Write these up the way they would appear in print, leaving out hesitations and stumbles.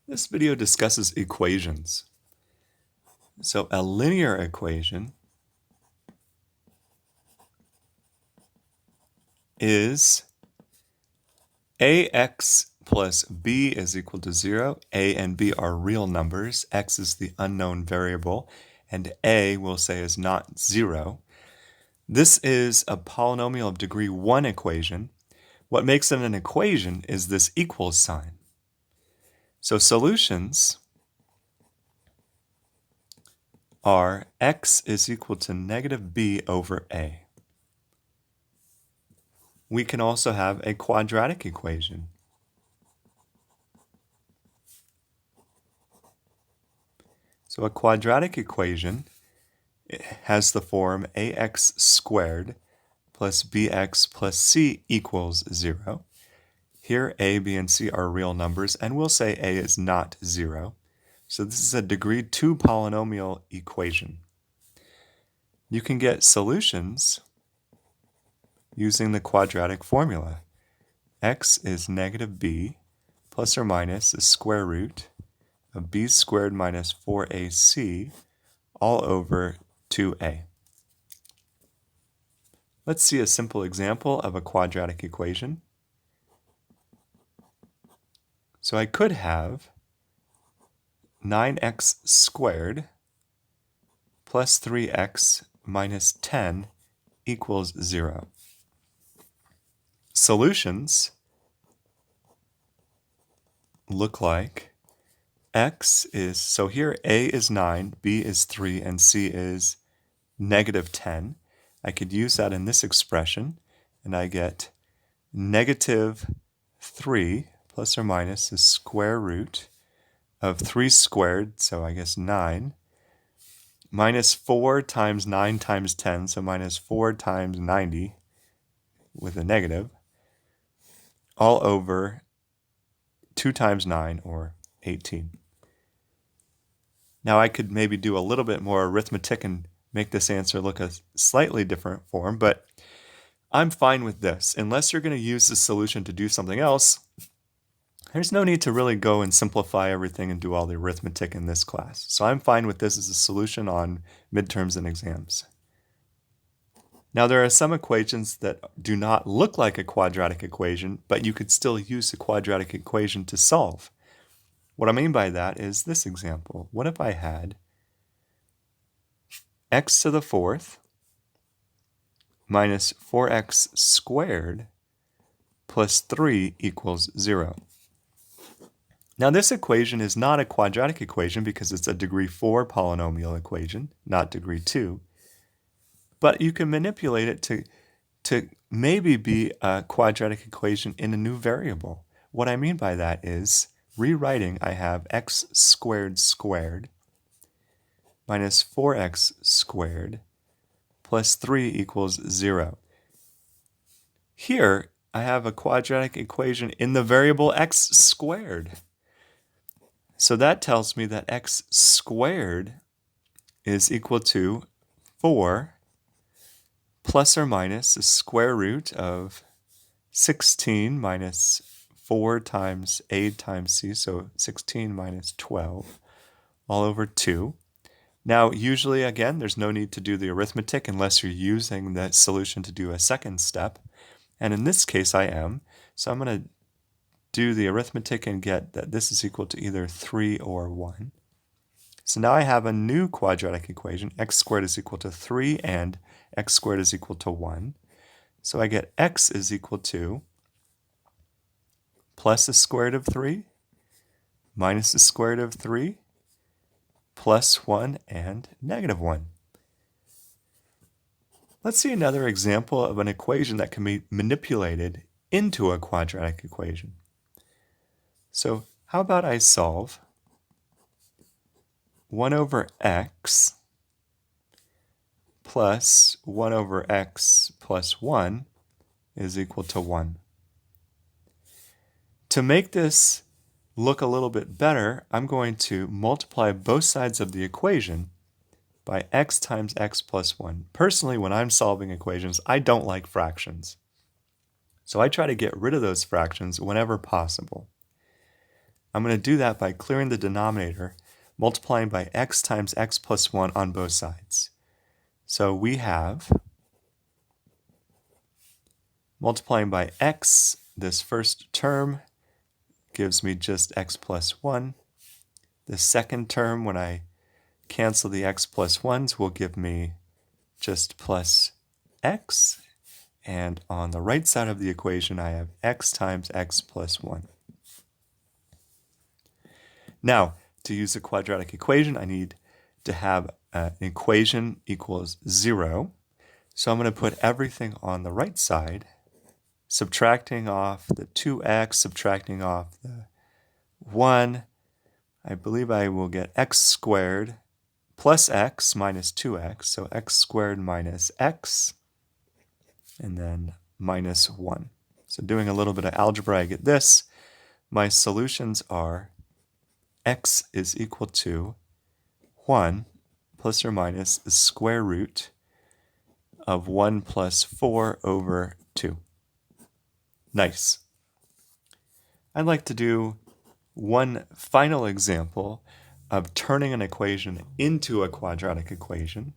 This video discusses equations. So a linear equation is ax plus b is equal to 0. A and b are real numbers. X is the unknown variable, and a we'll say is not 0. This is a polynomial of degree 1 equation. What makes it an equation is this equals sign. So solutions are x is equal to negative b over a. We can also have a quadratic equation. So a quadratic equation has the form ax squared plus bx plus c equals 0. Here a, b, and c are real numbers, and we'll say a is not 0. So this is a degree 2 polynomial equation. You can get solutions using the quadratic formula. X is negative b plus or minus the square root of b squared minus 4ac all over 2a. Let's see a simple example of a quadratic equation. So I could have 9x squared plus 3x minus 10 equals 0. Solutions look like x is, so here a is 9, b is 3, and c is negative 10. I could use that in this expression, and I get negative 3 plus or minus the square root of 3 squared, so I guess 9, minus 4 times 9 times 10, so minus 4 times 90 with a negative, all over 2 times 9, or 18. Now I could maybe do a little bit more arithmetic and make this answer look a slightly different form, but I'm fine with this. Unless you're going to use the solution to do something else, there's no need to really go and simplify everything and do all the arithmetic in this class. So I'm fine with this as a solution on midterms and exams. Now there are some equations that do not look like a quadratic equation, but you could still use the quadratic equation to solve. What I mean by that is this example. What if I had x to the fourth minus 4x squared plus 3 equals 0? Now this equation is not a quadratic equation because it's a degree 4 polynomial equation, not degree 2. But you can manipulate it to maybe be a quadratic equation in a new variable. What I mean by that is rewriting, I have x squared squared minus 4x squared plus 3 equals 0. Here, I have a quadratic equation in the variable x squared. So that tells me that x squared is equal to 4 plus or minus the square root of 16 minus 4 times a times c, so 16 minus 12, all over 2. Now, usually, again, there's no need to do the arithmetic unless you're using the solution to do a second step. And in this case, I am. So I'm going to do the arithmetic and get that this is equal to either 3 or 1. So now I have a new quadratic equation. X squared is equal to 3 and x squared is equal to 1. So I get x is equal to plus the square root of 3 minus the square root of 3 plus 1 and negative 1. Let's see another example of an equation that can be manipulated into a quadratic equation. So how about I solve 1 over x plus 1 over x plus 1 is equal to 1. To make this look a little bit better, I'm going to multiply both sides of the equation by x times x plus 1. Personally, when I'm solving equations, I don't like fractions. So I try to get rid of those fractions whenever possible. I'm going to do that by clearing the denominator, multiplying by x times x plus 1 on both sides. So we have, multiplying by x, this first term gives me just x plus 1. The second term, when I cancel the x plus 1s, will give me just plus x. And on the right side of the equation, I have x times x plus 1. Now, to use a quadratic equation, I need to have an equation equals 0. So I'm going to put everything on the right side, subtracting off the 2x, subtracting off the 1. I believe I will get x squared plus x minus 2x, so x squared minus x, and then minus 1. So doing a little bit of algebra, I get this. My solutions are x is equal to 1 plus or minus the square root of 1 plus 4 over 2. Nice. I'd like to do one final example of turning an equation into a quadratic equation.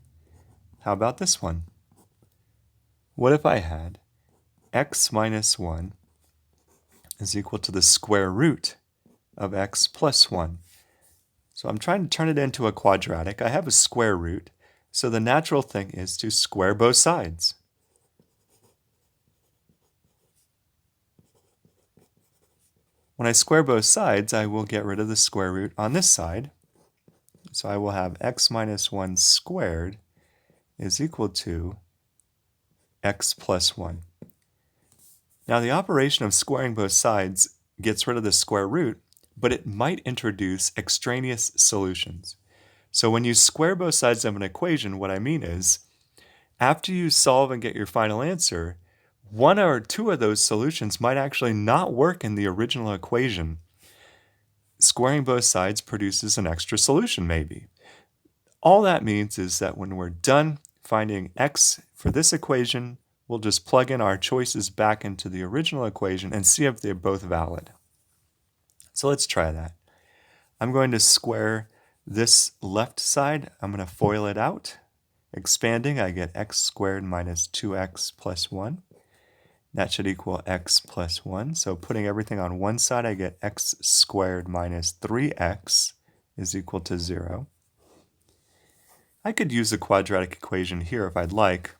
How about this one? What if I had x minus 1 is equal to the square root of x plus 1? So I'm trying to turn it into a quadratic. I have a square root, so the natural thing is to square both sides. When I square both sides, I will get rid of the square root on this side. So I will have x minus 1 squared is equal to x plus 1. Now the operation of squaring both sides gets rid of the square root, but it might introduce extraneous solutions. So when you square both sides of an equation, what I mean is, after you solve and get your final answer, one or two of those solutions might actually not work in the original equation. Squaring both sides produces an extra solution, maybe. All that means is that when we're done finding x for this equation, we'll just plug in our choices back into the original equation and see if they're both valid. So let's try that. I'm going to square this left side. I'm going to FOIL it out. Expanding, I get x squared minus 2x plus 1. That should equal x plus 1. So putting everything on one side, I get x squared minus 3x is equal to 0. I could use a quadratic equation here if I'd like.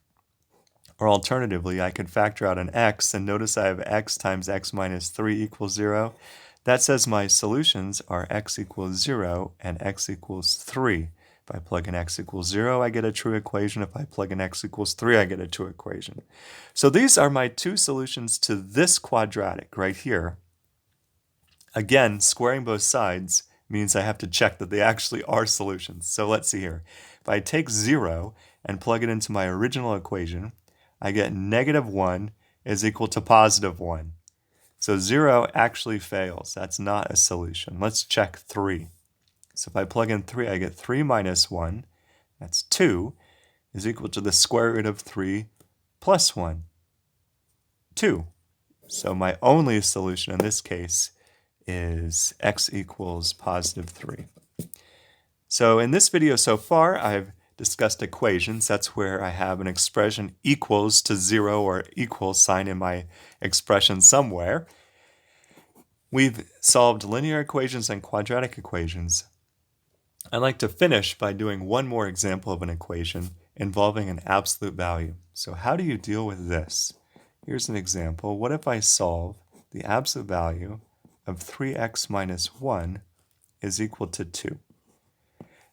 Or alternatively, I could factor out an x, and notice I have x times x minus 3 equals 0. That says my solutions are x equals 0 and x equals 3. If I plug in x equals 0, I get a true equation. If I plug in x equals 3, I get a true equation. So these are my two solutions to this quadratic right here. Again, squaring both sides means I have to check that they actually are solutions. So let's see here. If I take 0 and plug it into my original equation, I get negative 1 is equal to positive 1. So 0 actually fails. That's not a solution. Let's check 3. So if I plug in 3, I get 3 minus 1, that's 2, is equal to the square root of 3 plus 1, 2. So my only solution in this case is x equals positive 3. So in this video so far, I've discussed equations. That's where I have an expression equals to 0 or equal sign in my expression somewhere. We've solved linear equations and quadratic equations. I'd like to finish by doing one more example of an equation involving an absolute value. So how do you deal with this? Here's an example. What if I solve the absolute value of 3x minus 1 is equal to 2?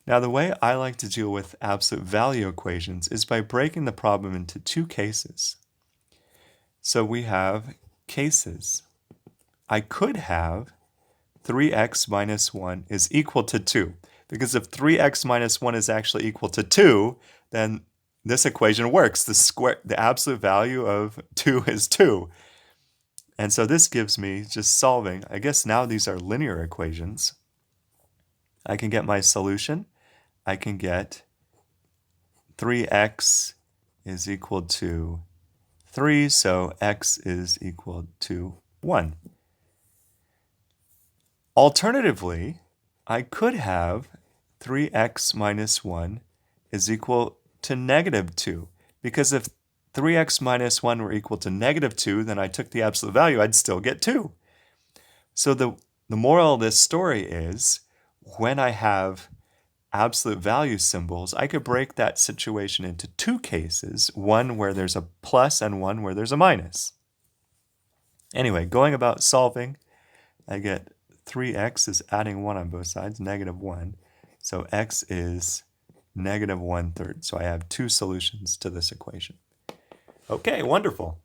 Now the way I like to deal with absolute value equations is by breaking the problem into two cases. So we have cases. I could have 3x minus 1 is equal to 2. Because if 3x minus 1 is actually equal to 2, then this equation works. The absolute value of 2 is 2. And so this gives me, just solving, I guess now these are linear equations. I can get my solution. I can get 3x is equal to 3, so x is equal to 1. Alternatively, I could have 3x minus 1 is equal to negative 2. Because if 3x minus 1 were equal to negative 2, then I took the absolute value, I'd still get 2. So the moral of this story is, when I have absolute value symbols, I could break that situation into two cases, one where there's a plus and one where there's a minus. Anyway, going about solving, I get 3x is adding 1 on both sides, negative 1. So x is negative 1/3. So I have two solutions to this equation. Okay, wonderful.